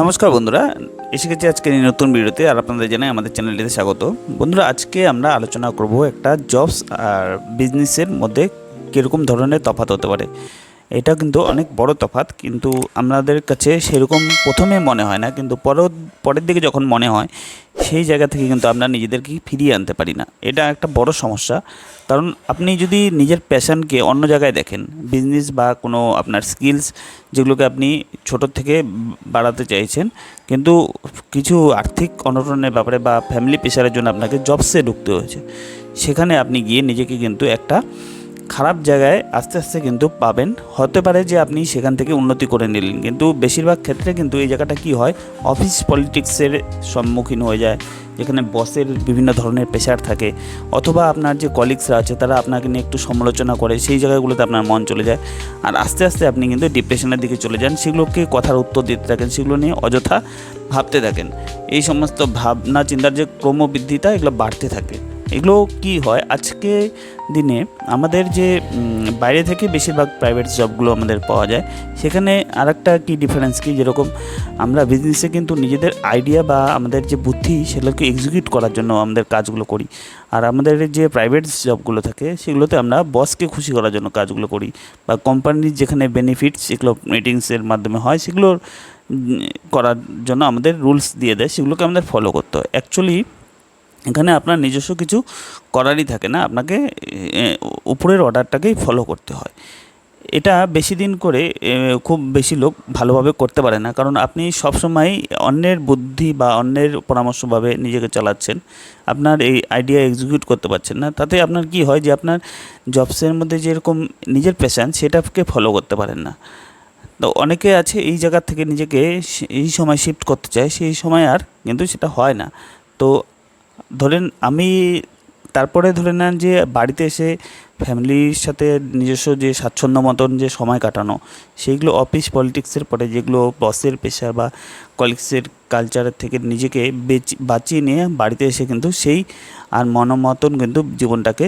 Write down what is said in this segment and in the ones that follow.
নমস্কার বন্ধুরা, এসে গেছি আজকে নতুন ভিডিওতে। আর আপনাদের জানাই আমাদের চ্যানেলটিতে স্বাগত। বন্ধুরা, আজকে আমরা আলোচনা করব একটা জবস আর বিজনেসের মধ্যে কীরকম ধরনের তফাৎ হতে পারে। এটা কিন্তু অনেক বড় তফাৎ, কিন্তু আমাদের কাছে সেরকম প্রথমে মনে হয় না, কিন্তু পরের দিকে যখন মনে হয় সেই জায়গা থেকে কিন্তু আমরা নিজেদেরকে ফিরিয়ে আনতে পারি না। এটা একটা বড় সমস্যা। কারণ আপনি যদি নিজের প্যাশনকে অন্য জায়গায় দেখেন, বিজনেস বা কোনো আপনার স্কিলস যেগুলোকে আপনি ছোটোর থেকে বাড়াতে চাইছেন, কিন্তু কিছু আর্থিক অনটনের ব্যাপারে বা ফ্যামিলি প্রেশারের জন্য আপনাকে জবসে ঢুকতে হয়েছে, সেখানে আপনি গিয়ে নিজেকে কিন্তু একটা খারাপ জায়গায় আস্তে আস্তে কিন্তু পাবেন। হতে পারে যে আপনি সেখান থেকে উন্নতি করে নিলেন, কিন্তু বেশিরভাগ ক্ষেত্রে কিন্তু এই জায়গাটা কি হয়, অফিস পলিটিক্সের সম্মুখীন হয়ে যায়, যেখানে বসের বিভিন্ন ধরনের প্রেশার থাকে, অথবা আপনার যে কলিগসরা আছে তারা আপনাকে নিয়ে একটু সমালোচনা করে, সেই জায়গাগুলোতে আপনার মন চলে যায়। আর আস্তে আস্তে আপনি কিন্তু ডিপ্রেশনের দিকে চলে যান, সেগুলোকে কথার উত্তর দিতে থাকেন, সেগুলো নিয়ে অযথা ভাবতে থাকেন। এই সমস্ত ভাবনা চিন্তার যে ক্রমবৃদ্ধিটা, এগুলো বাড়তে থাকে। এগুলো কি হয়, আজকে দিনে আমাদের যে বাইরে থেকে বেশিরভাগ প্রাইভেট জবগুলো আমাদের পাওয়া যায়, সেখানে আরেকটা কি ডিফারেন্স কি, যেরকম আমরা বিজনেসে কিন্তু নিজেদের আইডিয়া বা আমাদের যে বুদ্ধি সেগুলোকে এক্সিকিউট করার জন্য আমাদের কাজগুলো করি। আর আমাদের যে প্রাইভেট জবগুলো থাকে সেগুলোতে আমরা বসকে খুশি করার জন্য কাজগুলো করি, বা কোম্পানির যেখানে বেনিফিটস সেগুলো মিটিংসের মাধ্যমে হয়, সেগুলো করার জন্য আমাদের রুলস দিয়ে দেয়, সেগুলোকে আমাদের ফলো করতে হয়। অ্যাকচুয়ালি এখানে আপনার নিজস্ব কিছু করারই থাকে না, আপনাকে উপরের অর্ডারটাকেই ফলো করতে হয়। এটা বেশি দিন করে খুব বেশি লোক ভালোভাবে করতে পারে না, কারণ আপনি সবসময় অন্যের বুদ্ধি বা অন্যের পরামর্শভাবে নিজেকে চালাচ্ছেন, আপনার এই আইডিয়া এক্সিকিউট করতে পারছেন না। তাতে আপনার কি হয় যে আপনার জবসের মধ্যে যেরকম নিজের প্যাশন সেটাকে ফলো করতে পারেন না। তো অনেকে আছে এই জায়গা থেকে নিজেকে এই সময় শিফট করতে চায়, সেই সময় আর কিন্তু সেটা হয় না। তো ধরেন আমি তারপরে ধরে নেন যে বাড়িতে এসে ফ্যামিলির সাথে নিজস্ব যে স্বাচ্ছন্দ্য মতন যে সময় কাটানো, সেইগুলো অফিস পলিটিক্সের পরে যেগুলো বসের প্রেশার বা কলিগসের কালচারের থেকে নিজেকে বাঁচিয়ে নিয়ে বাড়িতে এসে কিন্তু সেই আর মতন কিন্তু জীবনটাকে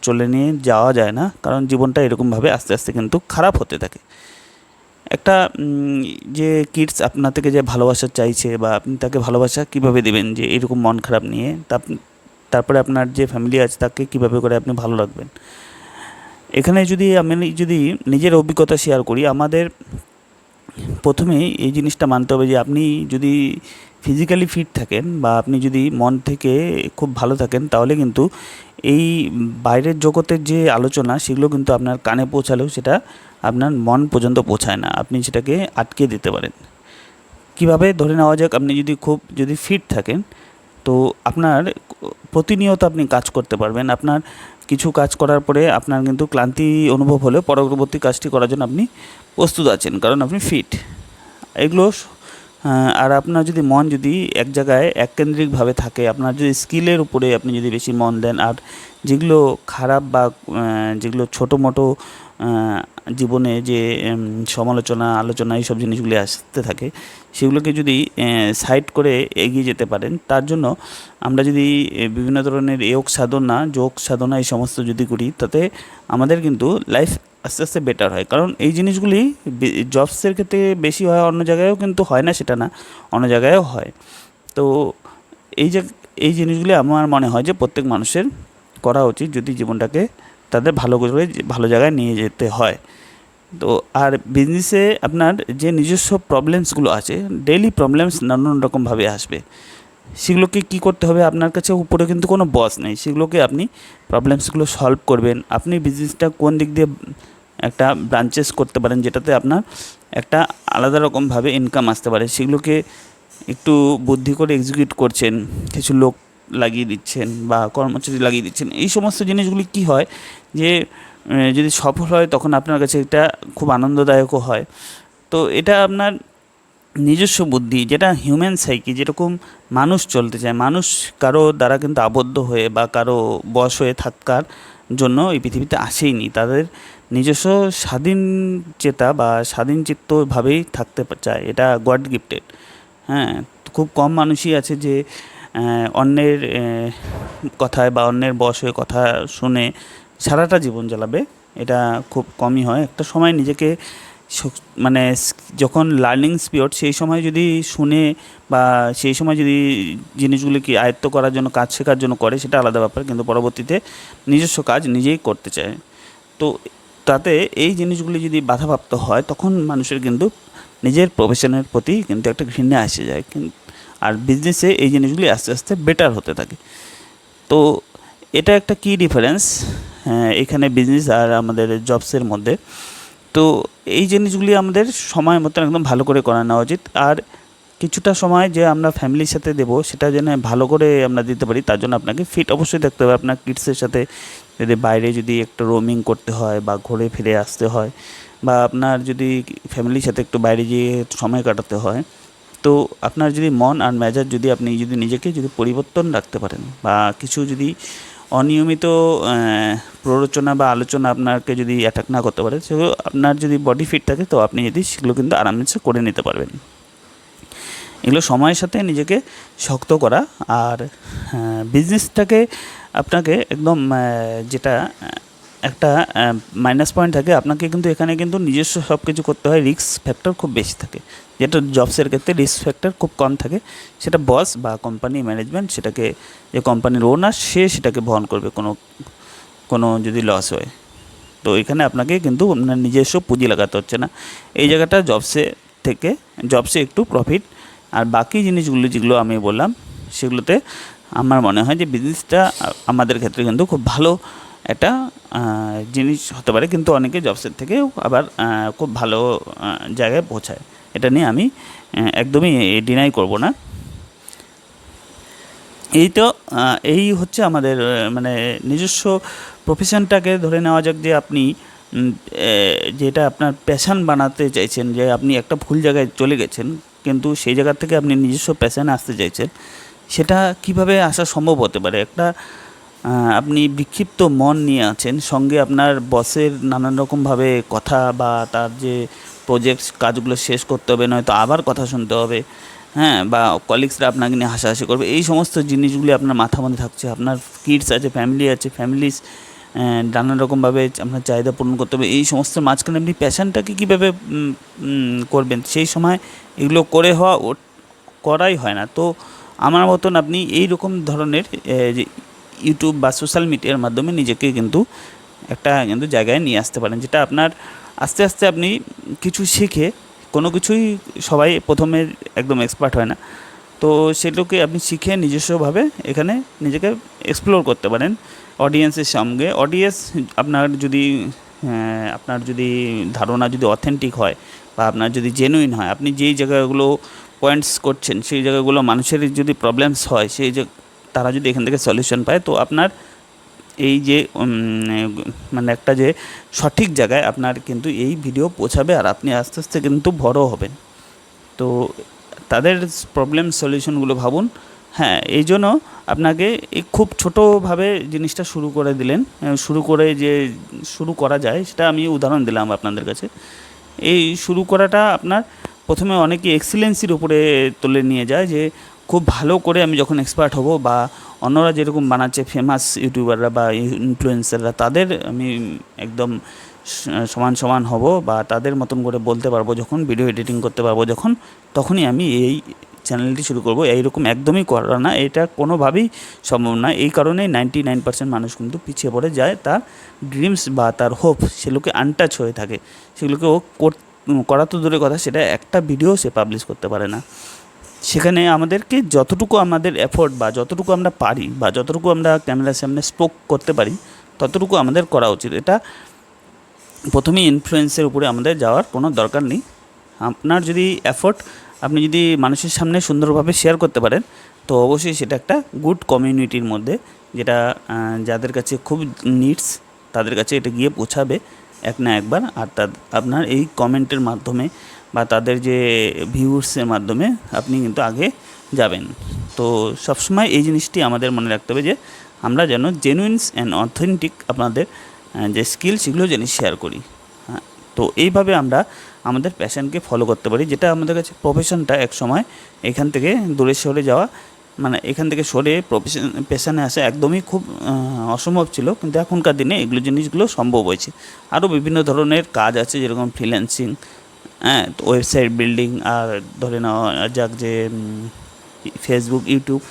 চলে নিয়ে যাওয়া যায় না, কারণ জীবনটা এরকমভাবে আস্তে আস্তে কিন্তু খারাপ হতে থাকে। একটা যে কিডস আপনার থেকে যে ভালোবাসা চাইছে, বা আপনি তাকে ভালোবাসা কীভাবে দেবেন যে এরকম মন খারাপ নিয়ে, তারপরে আপনার যে ফ্যামিলি আছে তাকে কীভাবে করে আপনি ভালো রাখবেন। এখানে যদি আমি নিজের অভিজ্ঞতা শেয়ার করি, আমাদের প্রথমেই এই জিনিসটা মানতে হবে যে আপনি যদি ফিজিক্যালি ফিট থাকেন বা আপনি যদি মন থেকে খুব ভালো থাকেন, তাহলে কিন্তু এই বাইরের জগতের যে আলোচনা সেগুলো কিন্তু আপনার কানে পৌঁছালেও সেটা আপনার মন পর্যন্ত পৌঁছায় না, আপনি সেটাকে আটকে দিতে পারেন। কিভাবে, ধরে নেওয়া যাক আপনি যদি ফিট থাকেন, তো আপনার প্রতিনিয়ত আপনি কাজ করতে পারবেন। আপনার কিছু কাজ করার পরে আপনার কিন্তু ক্লান্তি অনুভব হলে পরবর্তী কাজটি করার জন্য আপনি প্রস্তুত আছেন, কারণ আপনি ফিট। এগুলো আর আপনার যদি মন যদি এক জায়গায় এককেন্দ্রিকভাবে থাকে, আপনার যদি স্কিলের উপরে আপনি যদি বেশি মন দেন, আর যেগুলো খারাপ বা যেগুলো ছোটো মোটো জীবনে যে সমালোচনা আলোচনা এইসব জিনিসগুলি আসতে থাকে, সেগুলোকে যদি সাইড করে এগিয়ে যেতে পারেন, তার জন্য আমরা যদি বিভিন্ন ধরনের যোগ সাধনা এই সমস্ত যদি করি, তাতে আমাদের কিন্তু লাইফ আস্তে আস্তে বেটার হয়। কারণ এই জিনিসগুলি জবসের ক্ষেত্রে বেশি হয়, অন্য জায়গায়ও কিন্তু হয় না সেটা না, অন্য জায়গায়ও হয়। তো এই জিনিসগুলি আমার মনে হয় যে প্রত্যেক মানুষের করা উচিত, যদি জীবনটাকে তাদের ভালো জায়গায় নিয়ে যেতে হয়। তো আর বিজনেসে আপনার যে নিজস্ব প্রবলেমসগুলো আছে, ডেইলি প্রবলেমস নানান রকমভাবে আসবে, সেগুলোকে কী করতে হবে, আপনার কাছে উপরে কিন্তু কোনো বস নেই, সেগুলোকে আপনি প্রবলেমসগুলো সলভ করবেন। আপনি বিজনেসটা কোন দিক দিয়ে একটা ব্রাঞ্চেস করতে পারেন, যেটাতে আপনার একটা আলাদা রকমভাবে ইনকাম আসতে পারে, সেগুলোকে একটু বুদ্ধি করে এক্সিকিউট করছেন, কিছু লোক লাগিয়ে দিচ্ছেন বা কর্মচারী লাগিয়ে দিচ্ছেন। এই সমস্ত জিনিসগুলি কি হয় যে যদি সফল হয়, তখন আপনার কাছে এটা খুব আনন্দদায়কও হয়। তো এটা আপনার নিজস্ব বুদ্ধি, যেটা হিউম্যান সাইকি, যেরকম মানুষ চলতে চায়, মানুষ কারো দ্বারা কিন্তু আবদ্ধ হয়ে বা কারো বশ হয়ে থাকার জন্য এই পৃথিবীতে আসেইনি, তাদের নিজস্ব স্বাধীন চেতা বা স্বাধীন চিত্তভাবেই থাকতে চায়, এটা গড গিফটেড। হ্যাঁ, খুব কম মানুষই আছে যে অন্যের কথায় বা অন্যের বশ হয়ে কথা শুনে সারাটা জীবন চালাবে, এটা খুব কমই হয়। একটা সময় নিজেকে মানে যখন লার্নিং পিরিয়ড সেই সময় যদি শুনে বা সেই সময় যদি জিনিসগুলিকে আয়ত্ত করার জন্য কাজ শেখার জন্য করে সেটা আলাদা ব্যাপার, কিন্তু পরবর্তীতে নিজস্ব কাজ নিজেই করতে চায়। তো তাতে এই জিনিসগুলি যদি বাধাপ্রাপ্ত হয় তখন মানুষের কিন্তু নিজের প্রফেশনের প্রতি কিন্তু একটা ঘৃণা এসে যায়, আর বিজনেসে এই জিনিসগুলি আস্তে আস্তে বেটার হতে থাকে। তো এটা একটা কী ডিফারেন্স এখানে বিজনেস আর আমাদের জবসের মধ্যে। তো এই জিনিসগুলি আমাদের সময় মতন একদম ভালো করে করে নেওয়া উচিত, আর কিছুটা সময় যে আমরা ফ্যামিলির সাথে দেবো সেটা যেন ভালো করে আমরা দিতে পারি, তার জন্য আপনাকে ফিট অবশ্যই থাকতে হবে। আপনার কিডসের সাথে যদি বাইরে যদি একটু রোমিং করতে হয় বা ঘুরে ফিরে আসতে হয়, বা আপনার যদি ফ্যামিলির সাথে একটু বাইরে গিয়ে সময় কাটাতে হয়, তো আপনার যদি মন আর মেজাজ যদি আপনি যদি নিজেকে যদি পরিবর্তন রাখতে পারেন বা কিছু যদি অনিয়মিত প্ররোচনা বা আলোচনা আপনাকে যদি অ্যাটাক না করতে পারে, সেগুলো আপনার যদি বডি ফিট থাকে তো আপনি যদি সেগুলো কিন্তু আরামসে করে নিতে পারবেন। এগুলো সময়ের সাথে নিজেকে শক্ত করা, আর বিজনেসটাকে আপনাকে একদম যেটা একটা মাইনাস পয়েন্ট থাকে, আপনাকে কিন্তু এখানে কিন্তু নিজস্ব সব কিছু করতে হয়, রিস্ক ফ্যাক্টর খুব বেশি থাকে, যেটা জবসের ক্ষেত্রে রিস্ক ফ্যাক্টর খুব কম থাকে। সেটা বস বা কোম্পানি ম্যানেজমেন্ট, সেটাকে যে কোম্পানির ওনার সে সেটাকে বহন করবে কোনো যদি লস হয়। তো এখানে আপনাকে কিন্তু আপনার নিজস্ব পুঁজি লাগাতে হচ্ছে না। এই জায়গাটা জবসে একটু প্রফিট, আর বাকি জিনিসগুলো যেগুলো আমি বললাম সেগুলোতে আমার মনে হয় যে বিজনেসটা আমাদের ক্ষেত্রে কিন্তু খুব ভালো একটা জিনিস হতে পারে, কিন্তু অনেকে জবসের থেকেও আবার খুব ভালো জায়গায় পৌঁছায়। এটা নিয়ে আমি একদমই ডিনাই করব না। এই হচ্ছে আমাদের মানে নিজস্ব প্রফেশনটাকে ধরে নেওয়া যাক যে আপনি যেটা আপনার প্যাশন বানাতে চাইছেন, যে আপনি একটা ভুল জায়গায় চলে গেছেন কিন্তু সেই জায়গা থেকে আপনি নিজস্ব প্যাশানে আসতে চাইছেন, সেটা কিভাবে আসা সম্ভব হতে পারে? একটা আপনি বিক্ষিপ্ত মন নিয়ে আছেন, সঙ্গে আপনার বসের নানান রকমভাবে কথা বা তার যে প্রজেক্টস কাজগুলো শেষ করতে হবে, নয়তো আবার কথা শুনতে হবে, হ্যাঁ, বা কলিগসরা আপনাকে নিয়ে হাসাহাসি করবে, এই সমস্ত জিনিসগুলি আপনার মাথার মধ্যে থাকছে। আপনার কিডস আছে, ফ্যামিলি আছে, নানান রকমভাবে আপনার চাহিদা পূরণ করতে হবে। এই সমস্ত মাঝখানে আপনি প্যাশানটাকে কীভাবে করবেন? সেই সময় এগুলো করাই হয় না। তো আমার মতন আপনি এই রকম ধরনের যে ইউটিউব বা সোশ্যাল মিডিয়ার মাধ্যমে নিজেকে কিন্তু একটা কিন্তু জায়গায় নিয়ে আসতে পারেন, যেটা আপনার আস্তে আস্তে আপনি কিছু শিখে, কোনো কিছুই সবাই প্রথমে একদম এক্সপার্ট হয় না, তো সেগুলোকে আপনি শিখে নিজস্বভাবে এখানে নিজেকে এক্সপ্লোর করতে পারেন অডিয়েন্সের সঙ্গে। আপনার যদি ধারণা যদি অথেন্টিক হয় বা আপনার যদি জেনুইন হয়, আপনি যেই জায়গাগুলো পয়েন্টস করছেন সেই জায়গাগুলো মানুষের যদি প্রবলেমস হয়, তারা যদি এখান থেকে সলিউশন পায়, তো আপনার এই যে মানে একটা যে সঠিক জায়গায় আপনার কিন্তু এই ভিডিও পৌঁছাবে, আর আপনি আস্তে আস্তে কিন্তু বড় হবেন। তো তাদের প্রবলেম সলিউশনগুলো ভাবুন। হ্যাঁ, এই জন্য আপনাকে এই খুব ছোটোভাবে জিনিসটা শুরু করা যায় সেটা আমি উদাহরণ দিলাম আপনাদের কাছে। এই শুরু করাটা আপনার প্রথমে অনেকে এক্সিলেন্সির উপরে তুলে নিয়ে যায়, যে খুব ভালো করে আমি যখন এক্সপার্ট হব বা অন্যরা যেরকম বানাচ্ছে ফেমাস ইউটিউবাররা বা ইনফ্লুয়েন্সাররা, তাদের আমি একদম সমান হব বা তাদের মতন করে বলতে পারবো, যখন ভিডিও এডিটিং করতে পারবো তখনই আমি এই চ্যানেলটি শুরু করব। এইরকম একদমই করা না, এটা কোনোভাবেই সম্ভব না। এই কারণেই 99% মানুষ কিন্তু পিছিয়ে পড়ে যায়, তার ড্রিমস বা তার হোপ সেগুলোকে আনটাচ হয়ে থাকে, সেগুলোকে করা তো দূরের কথা, সেটা একটা ভিডিও সে পাবলিশ করতে পারে না। সেখানে আমাদেরকে যতটুকু আমাদের এফোর্ট বা যতটুকু আমরা পারি বা যতটুকু আমরা ক্যামেরার সামনে স্পোক করতে পারি ততটুকু আমাদের করা উচিত। এটা প্রথমেই ইনফ্লুয়েন্সের উপরে আমাদের যাওয়ার কোনো দরকার নেই। আপনার যদি এফোর্ট আপনি যদি মানুষের সামনে সুন্দরভাবে শেয়ার করতে পারেন, তো অবশ্যই সেটা একটা গুড কমিউনিটির মধ্যে, যেটা যাদের কাছে খুব নিডস তাদের কাছে এটা গিয়ে পৌঁছাবে এক না একবার। আর আপনার এই কমেন্টের মাধ্যমে বা তাদের যে ভিউসের মাধ্যমে আপনি কিন্তু আগে যাবেন। তো সবসময় এই জিনিসটি আমাদের মনে রাখতে হবে যে আমরা যেন জেনুইনস অ্যান্ড অথেন্টিক আপনাদের যে স্কিল সেগুলো যেন শেয়ার করি। হ্যাঁ, তো এইভাবে আমরা আমাদের প্যাশনকে ফলো করতে পারি, যেটা আমাদের কাছে প্রফেশনটা এক সময় এখান থেকে দূরে সরে যাওয়া, মানে এখান থেকে সরে প্যাশনে আসা একদমই খুব অসম্ভব ছিল, কিন্তু এখনকার দিনে জিনিসগুলো সম্ভব হয়েছে। আরও বিভিন্ন ধরনের কাজ আছে, যেরকম ফ্রিল্যান্সিং হ্যাঁ, তো ওয়েবসাইট বিল্ডিং আর ধরে নেওয়া যাক যে ফেসবুক, ইউটিউব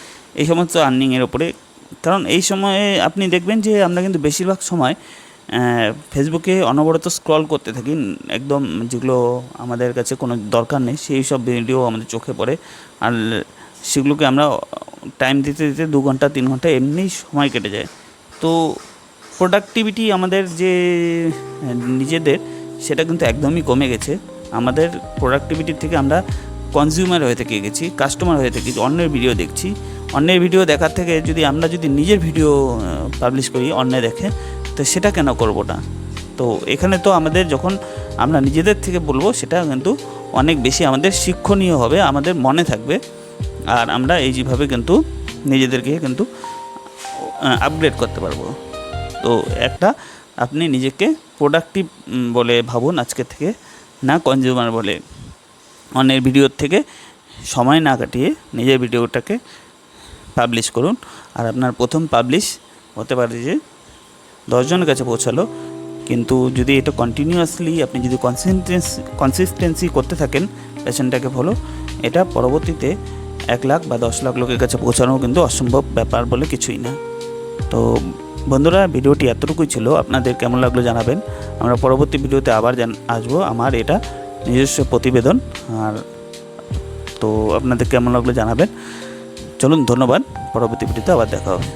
এই সমস্ত আর্নিংয়ের ওপরে। কারণ এই সময়ে আপনি দেখবেন যে আমরা কিন্তু বেশিরভাগ সময় ফেসবুকে অনবরত স্ক্রল করতে থাকি, একদম যেগুলো আমাদের কাছে কোনো দরকার নেই সেই সব ভিডিও আমাদের চোখে পড়ে, আর সেগুলোকে আমরা টাইম দিতে দিতে 2 ঘন্টা 3 ঘন্টা এমনিই সময় কেটে যায়। তো প্রোডাক্টিভিটি আমাদের যে নিজেদের, সেটা কিন্তু একদমই কমে গেছে। আমাদের প্রোডাক্টিভিটির থেকে আমরা কনজিউমার হয়ে থেকে গেছি, কাস্টমার হয়ে থেকে অন্যের ভিডিও দেখছি। অন্যের ভিডিও দেখার থেকে আমরা যদি নিজের ভিডিও পাবলিশ করি অন্যে দেখে, তো সেটা কেন করব না? তো এখানে তো আমাদের যখন আমরা নিজেদের থেকে বলবো, সেটা কিন্তু অনেক বেশি আমাদের শিক্ষণীয় হবে, আমাদের মনে থাকবে, আর আমরা এই যেভাবে কিন্তু নিজেদেরকে কিন্তু আপগ্রেড করতে পারবো। তো একটা আপনি নিজেকে প্রোডাক্টিভ বলে ভাবুন আজকে থেকে, না কনজিউমার বলে। অন্যের ভিডিওর থেকে সময় না কাটিয়ে নিজের ভিডিওটাকে পাবলিশ করুন, আর আপনার প্রথম পাবলিশ হতে পারে যে 10 জনের কাছে পৌঁছালো, কিন্তু যদি এটা কন্টিনিউয়াসলি আপনি যদি কনসিস্টেন্সি করতে থাকেন, প্যাশনটাকে ফলো, এটা পরবর্তীতে 1 লাখ বা 10 লাখ লোকের কাছে পৌঁছানো কিন্তু অসম্ভব ব্যাপার বলে কিছুই না। তো বন্ধুরা, ভিডিওটি এতটুকুই ছিল। আপনাদের কেমন লাগলো জানাবেন। আমরা পরবর্তী ভিডিওতে আবার আসবো। আমার এটা নিজস্ব প্রতিবেদন, আর তো আপনাদের কেমন লাগলো জানাবেন। চলুন, ধন্যবাদ। পরবর্তী ভিডিওতে আবার দেখা হবে।